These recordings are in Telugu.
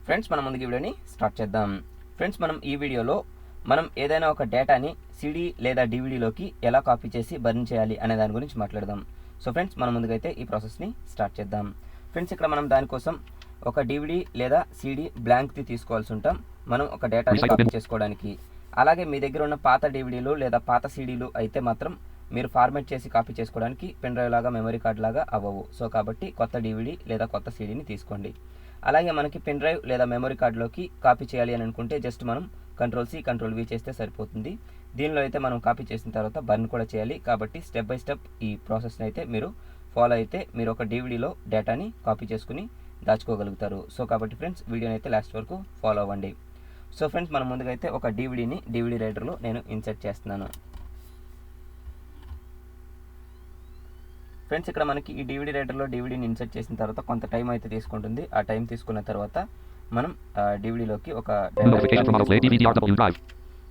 ఫ్రెండ్స్ మనం ముందుకు వీడియోని స్టార్ట్ చేద్దాం. ఫ్రెండ్స్ మనం ఈ వీడియోలో మనం ఏదైనా ఒక డేటాని సిడి లేదా డివిడీలోకి ఎలా కాపీ చేసి బర్న్ చేయాలి అనే దాని గురించి మాట్లాడదాం. సో ఫ్రెండ్స్ మనం ముందుకైతే ఈ ప్రాసెస్ని స్టార్ట్ చేద్దాం. ఫ్రెండ్స్ ఇక్కడ మనం దానికోసం ఒక డివిడీ లేదా సిడి బ్లాంక్ది తీసుకోవాల్సి ఉంటాం మనం ఒక డేటాని కాపీ చేసుకోవడానికి. అలాగే మీ దగ్గర ఉన్న పాత డివిడీలు లేదా పాత సిడీలు అయితే మాత్రం మీరు ఫార్మాట్ చేసి కాపీ చేసుకోవడానికి పెన్ డ్రైవ్ లాగా మెమరీ కార్డ్ లాగా అవ్వవు. సో కాబట్టి కొత్త డివిడీ లేదా కొత్త సిడీని తీసుకోండి. అలాగే మనకి పెన్ డ్రైవ్ లేదా మెమరీ కార్డులోకి కాపీ చేయాలి అని అనుకుంటే జస్ట్ మనం Ctrl+C Ctrl+V చేస్తే సరిపోతుంది. దీనిలో అయితే మనం కాపీ చేసిన తర్వాత బర్న్ కూడా చేయాలి. కాబట్టి స్టెప్ బై స్టెప్ ఈ ప్రాసెస్ని అయితే మీరు ఫాలో అయితే మీరు ఒక డివిడీలో డేటాని కాపీ చేసుకుని దాచుకోగలుగుతారు. సో కాబట్టి ఫ్రెండ్స్ వీడియోని అయితే లాస్ట్ వరకు ఫాలో అవ్వండి. సో ఫ్రెండ్స్ మనం ముందుగా అయితే ఒక డివిడీని డివిడీ రైటర్లో నేను ఇన్సర్ట్ చేస్తున్నాను. ఫ్రెండ్స్ ఇక్కడ మనకి ఈ డివిడీ రైటర్లో డివిడీని ఇన్సర్ట్ చేసిన తర్వాత కొంత టైం అయితే తీసుకుంటుంది. ఆ టైం తీసుకున్న తర్వాత మనం డివిడీలోకి ఒక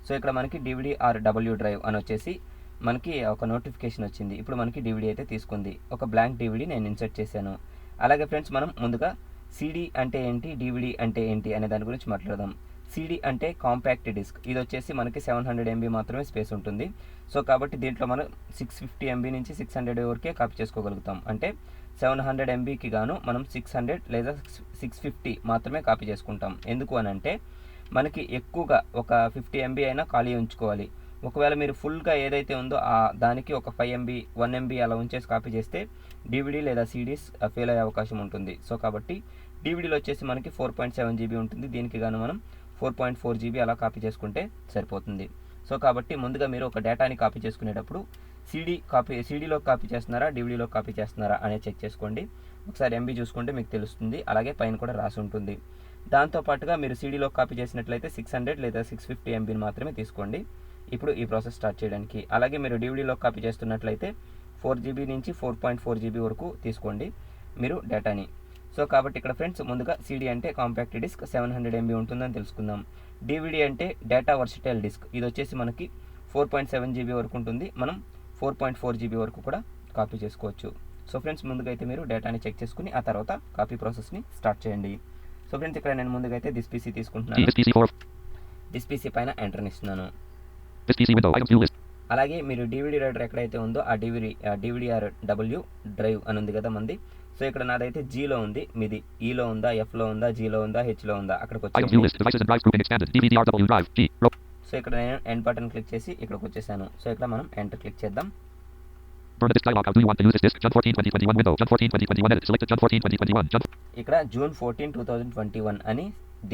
సో ఇక్కడ మనకి DVD/W డ్రైవ్ అని వచ్చేసి మనకి ఒక నోటిఫికేషన్ వచ్చింది. ఇప్పుడు మనకి డివిడీ అయితే తీసుకుంది. ఒక బ్లాంక్ డివిడీ నేను ఇన్సర్ట్ చేశాను. అలాగే ఫ్రెండ్స్ మనం ముందుగా సిడి అంటే ఏంటి, డివిడీ అంటే ఏంటి అనే దాని గురించి మాట్లాడదాం. సిడి అంటే కాంపాక్ట్ డిస్క్. ఇది వచ్చేసి మనకి 700 MB మాత్రమే స్పేస్ ఉంటుంది. సో కాబట్టి దీంట్లో మనం 650 MB నుంచి 600 వరకే కాపీ చేసుకోగలుగుతాం. అంటే 700 MBకి గాను మనం 600 లేదా 650 మాత్రమే కాపీ చేసుకుంటాం. ఎందుకు అని అంటే మనకి ఎక్కువగా ఒక 50 MB అయినా ఖాళీ ఉంచుకోవాలి. ఒకవేళ మీరు ఫుల్గా ఏదైతే ఉందో దానికి ఒక 5 MB 1 MB అలా ఉంచేసి కాపీ చేస్తే డివిడీ లేదా సిడీస్ ఫెయిల్ అయ్యే అవకాశం ఉంటుంది. సో కాబట్టి డివిడీలో వచ్చేసి మనకి 4.7 GB ఉంటుంది. దీనికి గాను మనం 4.4 GB అలా కాపీ చేసుకుంటే సరిపోతుంది. సో కాబట్టి ముందుగా మీరు ఒక డేటాని కాపీ చేసుకునేటప్పుడు సిడీలో కాపీ చేస్తున్నారా, డివిడీలో కాపీ చేస్తున్నారా అనేది చెక్ చేసుకోండి. ఒకసారి MB చూసుకుంటే మీకు తెలుస్తుంది. అలాగే పైన కూడా రాసి ఉంటుంది. దాంతోపాటుగా మీరు సిడీలో కాపీ చేసినట్లయితే 600 లేదా 650 MBని మాత్రమే తీసుకోండి ఇప్పుడు ఈ ప్రాసెస్ స్టార్ట్ చేయడానికి. అలాగే మీరు డివిడీలో కాపీ చేస్తున్నట్లయితే 4 GB నుంచి 4.4 GB వరకు తీసుకోండి మీరు డేటాని. సో కాబట్టి ఇక్కడ ఫ్రెండ్స్ ముందుగా సిడి అంటే కాంపాక్ట్ డిస్క్ 700 MB ఉంటుందని తెలుసుకుందాం. డివిడీ అంటే డేటా వర్సిటైల్ డిస్క్. ఇది వచ్చేసి మనకి 4.7 GB వరకు ఉంటుంది. మనం 4.4 GB వరకు కూడా కాపీ చేసుకోవచ్చు. సో ఫ్రెండ్స్ ముందుగా అయితే మీరు డేటాని చెక్ చేసుకుని ఆ తర్వాత కాపీ ప్రాసెస్ని స్టార్ట్ చేయండి. సో ఫ్రెండ్స్ ఇక్కడ నేను ముందుగా అయితే దిస్ పీసీ తీసుకుంటున్నాను. దిస్ పీసీ పైన ఎంటర్ని ఇస్తున్నాను. అలాగే మీరు డివిడీ రైటర్ ఎక్కడైతే ఉందో ఆ DVD/W డ్రైవ్ అని ఉంది కదా మంది. సో ఇక్కడ నాదైతే Gలో ఉంది. మీది Eలో ఉందా, Fలో ఉందా, Gలో ఉందా, Hలో ఉందా అక్కడికి వచ్చి సో ఇక్కడ నేను ఎండ్ బటన్ క్లిక్ చేసి ఇక్కడికి వచ్చేసాను. సో ఇక్కడ మనం ఎంటర్ క్లిక్ చేద్దాం. ఇక్కడ June 14, 2021 అని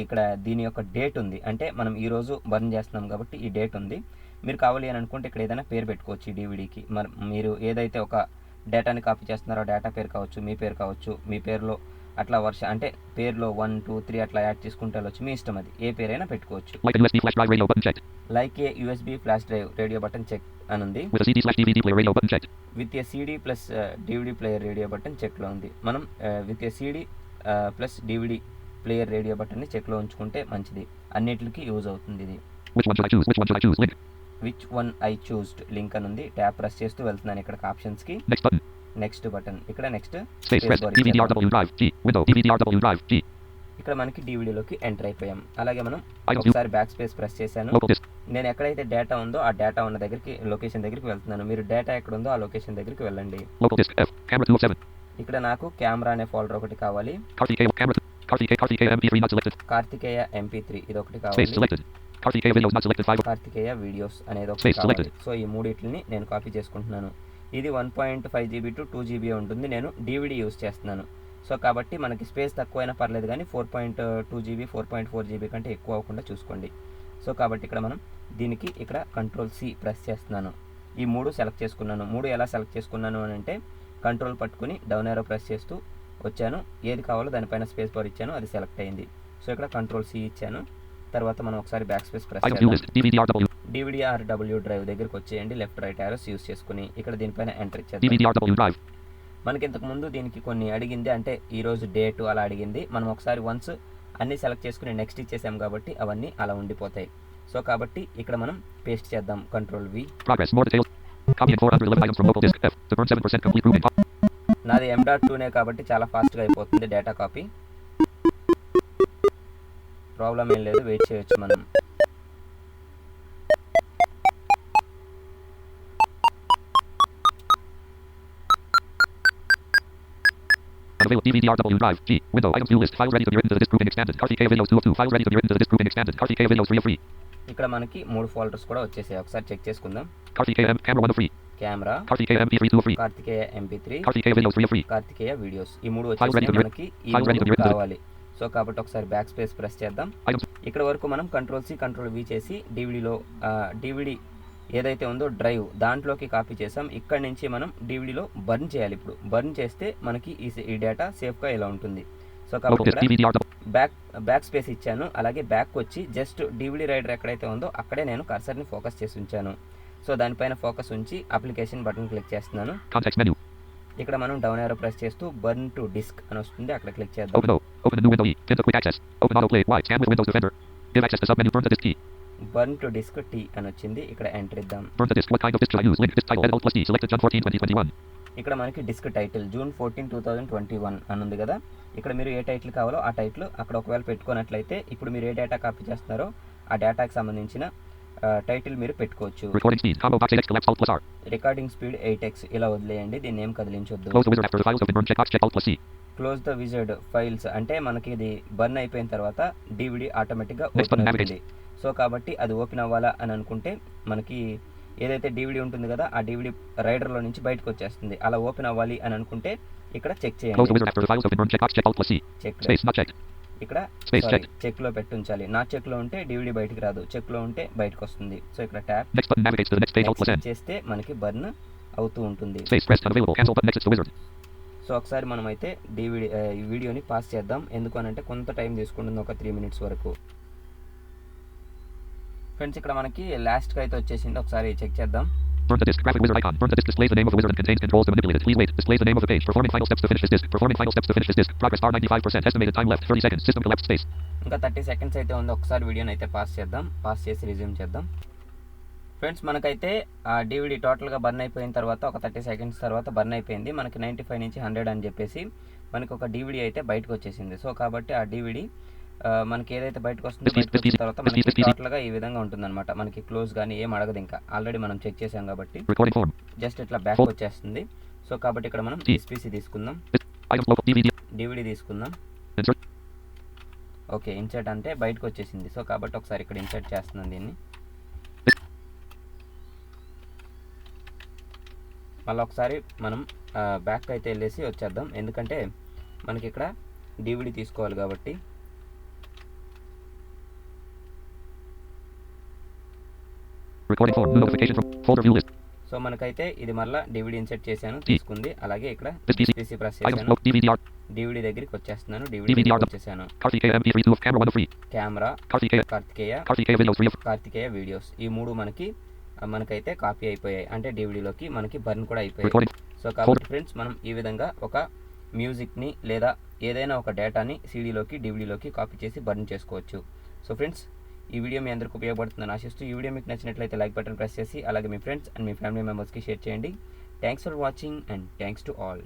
ఇక్కడ దీని యొక్క డేట్ ఉంది. అంటే మనం ఈ రోజు బర్న్ చేస్తున్నాం కాబట్టి ఈ డేట్ ఉంది. మీరు కావాలి అని అనుకుంటే ఇక్కడ ఏదైనా పేరు పెట్టుకోవచ్చు ఈ డివిడీకి. మీరు ఏదైతే ఒక డేటాని కాపీ చేస్తున్నారో డేటా పేరు కావచ్చు, మీ పేరు కావచ్చు, మీ పేరులో అట్లా అంటే పేరులో 1, 2, 3 అట్లా యాడ్ చేసుకుంటే వెళ్ళొచ్చు. మీ ఇష్టం, అది ఏ పేరైనా పెట్టుకోవచ్చు. Like a USB flash drive radio button check అని ఉంది. With a CD plus DVD player radio button చెక్లో ఉంది. మనం with a CD plus DVD player radio బటన్ని చెక్లో ఉంచుకుంటే మంచిది. అన్నిటికి యూజ్ అవుతుంది ఇది. Which one I choosed link అని ఉంది. ట్యాప్ ప్రెస్ చేస్తూ వెళ్తున్నాను ఇక్కడ ఆప్షన్స్కి. నెక్స్ట్ బటన్ ఇక్కడ నెక్స్ట్ ఇక్కడ మనకి డివిడీలోకి ఎంటర్ అయిపోయాం. అలాగే మనం ఒకసారి బ్యాక్ స్పేస్ ప్రెస్ చేశాను. నేను ఎక్కడైతే డేటా ఉందో ఆ డేటా ఉన్న దగ్గరికి లొకేషన్ దగ్గరికి వెళ్తున్నాను. మీరు డేటా ఎక్కడ ఉందో ఆ లొకేషన్ దగ్గరికి వెళ్ళండి. ఇక్కడ నాకు కెమెరా అనే ఫోల్డర్ ఒకటి కావాలి. కార్తికేయ MP3 ఇది ఒకటి కావాలి. కార్తికేయ వీడియోస్ అనేది ఒకటి కావాలి. సో ఈ మూడిటిని నేను కాపీ చేసుకుంటున్నాను. ఇది 1.5 GB to 2 GB ఉంటుంది. నేను DVD యూస్ చేస్తున్నాను. సో కాబట్టి మనకి స్పేస్ తక్కువైనా పర్లేదు కానీ 4.2 GB 4.4 GB కంటే ఎక్కువ అవ్వకుండా చూసుకోండి. సో కాబట్టి ఇక్కడ మనం దీనికి ఇక్కడ Ctrl+C ప్రెస్ చేస్తున్నాను. ఈ 3 సెలెక్ట్ చేసుకున్నాను. 3 ఎలా సెలెక్ట్ చేసుకున్నాను అని అంటే కంట్రోల్ పట్టుకుని డౌన్ ఏరో ప్రెస్ చేస్తూ వచ్చాను. ఏది కావాలో దానిపైన స్పేస్ బార్ ఇచ్చాను, అది సెలెక్ట్ అయింది. సో ఇక్కడ Ctrl+C ఇచ్చాను. తర్వాత మనం ఒకసారి బ్యాక్ స్పేస్ ప్రెస్ చేద్దాం. DVD/W డ్రైవ్ దగ్గరికి వచ్చేయండి. లెఫ్ట్ రైట్ యారోస్ యూస్ చేసుకుని ఇక్కడ దీనిపైన ఎంటర్ ఇచ్చేద్దాం. మనకి ఇంతకు ముందు దీనికి కొన్ని అడిగింది, అంటే ఈరోజు డేటు అలా అడిగింది. మనం ఒకసారి వన్స్ అన్ని సెలెక్ట్ చేసుకుని నెక్స్ట్ ఇచ్చేసాం కాబట్టి అవన్నీ అలా ఉండిపోతాయి. సో కాబట్టి ఇక్కడ మనం పేస్ట్ చేద్దాం. Ctrl+V. నాది M.2నే కాబట్టి చాలా ఫాస్ట్గా అయిపోతుంది డేటా కాపీ. ప్రాబ్లం ఏం లేదు, వెయిట్ చేయొచ్చు మనం. Unavailable DVDRW drive. G. Window. Items view list. Files ready to be written to the disk grouping expanded. RTK videos 2 of 2. Files ready to be written to the disk grouping expanded. RTK videos 3 of 3. ఇక్కడ మనకి 3 ఫోల్డర్స్ కూడా వచ్చేసాయి. ఒకసారి చెక్ చేసుకుందాం. RTK camera 1 of 3. Camera, RTK MP3 2 of 3. Karthikeya MP3, RTK videos 3 of 3. Karthikeya videos. ఈ 3 Files ready to వచ్చేసి be మనకి ఈ Files ready to be 3 written to the కావాలి. సో కాబట్టి ఒకసారి బ్యాక్ స్పేస్ ప్రెస్ చేద్దాం. Items. ఇక్కడ వరకు మనం Ctrl+C Ctrl+V చేసి డివిడీలో డివిడి ఏదైతే ఉందో డ్రైవ్ దాంట్లోకి కాపీ చేసాం. ఇక్కడ నుంచి మనం డివిడీలో బర్న్ చేయాలి. ఇప్పుడు బర్న్ చేస్తే మనకి ఈ డేటా సేఫ్గా ఇలా ఉంటుంది. సో కాబట్టి ఇక్కడ బ్యాక్ స్పేస్ ఇచ్చాను. అలాగే బ్యాక్ వచ్చి జస్ట్ డివిడి రైడర్ ఎక్కడైతే ఉందో అక్కడే నేను కర్సర్ని ఫోకస్ చేసి ఉంచాను. సో దానిపైన ఫోకస్ ఉంచి అప్లికేషన్ బటన్ క్లిక్ చేస్తున్నాను. ఇక్కడ మనం డౌన్ యారో ప్రెస్ చేస్తూ బర్న్ టు డిస్క్ అని వస్తుంది, అక్కడ క్లిక్ చేద్దాం. Open a new window E. Pin to quick access. Open autoplay Y. Scan with Windows Defender. Give access to submenu. Burn to disk T. Burn to disk T అని వచ్చింది. ఇక్కడ ఎంటర్ ఇద్దాం. Burn to disk. What kind of disk should I use? Link disk title. Edit Alt plus D. Selected June 14, 2021. ఇక్కడ మనకి డిస్క్ టైటిల్ June 14, 2021 అని ఉంది కదా. ఇక్కడ మీరు ఏ టైటిల్ కావాలో ఆ టైటిల్ అక్కడ ఒకవేళ పెట్టుకున్నట్లయితే ఇప్పుడు మీరు ఏ డేటా కాపీ చేస్తున్నారో ఆ డేటాకి సంబంధించిన టైటిల్ మీరు పెట్టుకోవచ్చు. Recording speed. Combo box 8x. Select Alt plus R. Recording speed 8x ఇలా వదిలేయండి, దీన్ని ఏం కదిలించొద్దు. Close the wizard after the files have been burned. Check box. Check Alt plus C. Close the wizard files అంటే మనకి ఇది బర్న్ అయిపోయిన తర్వాత డివిడి ఆటోమేటిక్గా ఓపెన్ అవుతుంది. సో కాబట్టి అది ఓపెన్ అవ్వాలా అని అనుకుంటే మనకి ఏదైతే డివిడి ఉంటుంది కదా ఆ డివిడి రైడర్లో నుంచి బయటకు వచ్చేస్తుంది. అలా ఓపెన్ అవ్వాలి అని అనుకుంటే ఇక్కడ చెక్ చేయండి. ఇక్కడ చెక్లో పెట్టి ఉంచాలి. నా చెక్లో ఉంటే డివిడి బయటికి రాదు, చెక్లో ఉంటే బయటకు వస్తుంది. సో ఇక్కడ ట్యాప్ చేస్తే మనకి బర్న్ అవుతూ ఉంటుంది. సో ఒకసారి మనం అయితే ఈ వీడియోని పాస్ చేద్దాం. ఎందుకు అనంటే కొంత టైం తీసుకుంటుంది, ఒక 3 minutes వరకు. ఫ్రెండ్స్ ఇక్కడ మనకి లాస్ట్కి అయితే వచ్చేసింది, ఒకసారి చెక్ చేద్దాం. Burn the disk. Graphic wizard icon. Burn the disk displays the name of the wizard and contains controls to manipulate it. Please wait. Displays the name of the page. Performing final steps to finish this disk. Performing final steps to finish this disk. Progress bar 95%. Estimated time left 30 seconds. System collapsed space. ఇంకా 30 seconds అయితే ఉంది. ఒకసారి వీడియోని అయితే పాస్ చేద్దాం. పాస్ చేసి రిజ్యూమ్ చేద్దాం. ఫ్రెండ్స్ మనకైతే ఆ డివిడి టోటల్గా బర్న్ అయిపోయిన తర్వాత ఒక 30 seconds తర్వాత బర్న్ అయిపోయింది. మనకి 95 నుంచి 100 అని చెప్పేసి మనకి ఒక డివిడి అయితే బయటకు వచ్చేసింది. సో కాబట్టి ఆ డివిడి మనకి ఏదైతే బయటకు వస్తుందో బయటకు వచ్చిన తర్వాత మనకి టోటల్గా ఈ విధంగా ఉంటుందన్నమాట. మనకి క్లోజ్ కానీ ఏం అడగదు, ఇంకా ఆల్రెడీ మనం చెక్ చేసాం కాబట్టి జస్ట్ ఇట్లా బ్యాక్ వచ్చేస్తుంది. సో కాబట్టి ఇక్కడ మనం ఎస్పీసీ తీసుకుందాం, డివిడి తీసుకుందాం. ఓకే, ఇన్సర్ట్ అంటే బయటకు వచ్చేసింది. సో కాబట్టి ఒకసారి ఇక్కడ ఇన్సర్ట్ చేస్తున్నాం దీన్ని. మళ్ళీ ఒకసారి మనం బ్యాక్ అయితే వెళ్ళేసి వచ్చేద్దాం, ఎందుకంటే మనకి ఇక్కడ డివిడి తీసుకోవాలి కాబట్టి. సో మనకైతే ఇది మళ్ళీ డివిడి ఇన్సర్ట్ చేశాను, తీసుకుంది. అలాగే ఇక్కడ ఎస్పీసీ ప్రెస్ చేశాను, డివిడి దగ్గరికి వచ్చేస్తున్నాను. డివిడి వచ్చేసాను. కెమెరా, కార్తికేయ వీడియోస్, ఈ 3 మనకైతే కాపీ అయిపోయాయి, అంటే డివిడిలోకి మనకి బర్న్ కూడా అయిపోయాయి. సో కాబట్టి ఫ్రెండ్స్ మనం ఈ విధంగా ఒక మ్యూజిక్ని లేదా ఏదైనా ఒక డేటాని సీడీలోకి డివిడిలోకి కాపీ చేసి బర్న్ చేసుకోవచ్చు. సో ఫ్రెండ్స్ ఈ వీడియో మీ అందరికీ ఉపయోగపడుతుందని ఆశిస్తూ, ఈ వీడియో మీకు నచ్చినట్లయితే లైక్ బటన్ ప్రెస్ చేసి అలాగే మీ ఫ్రెండ్స్ అండ్ మీ ఫ్యామిలీ మెంబర్స్కి షేర్ చేయండి. Thanks for watching and thanks to all.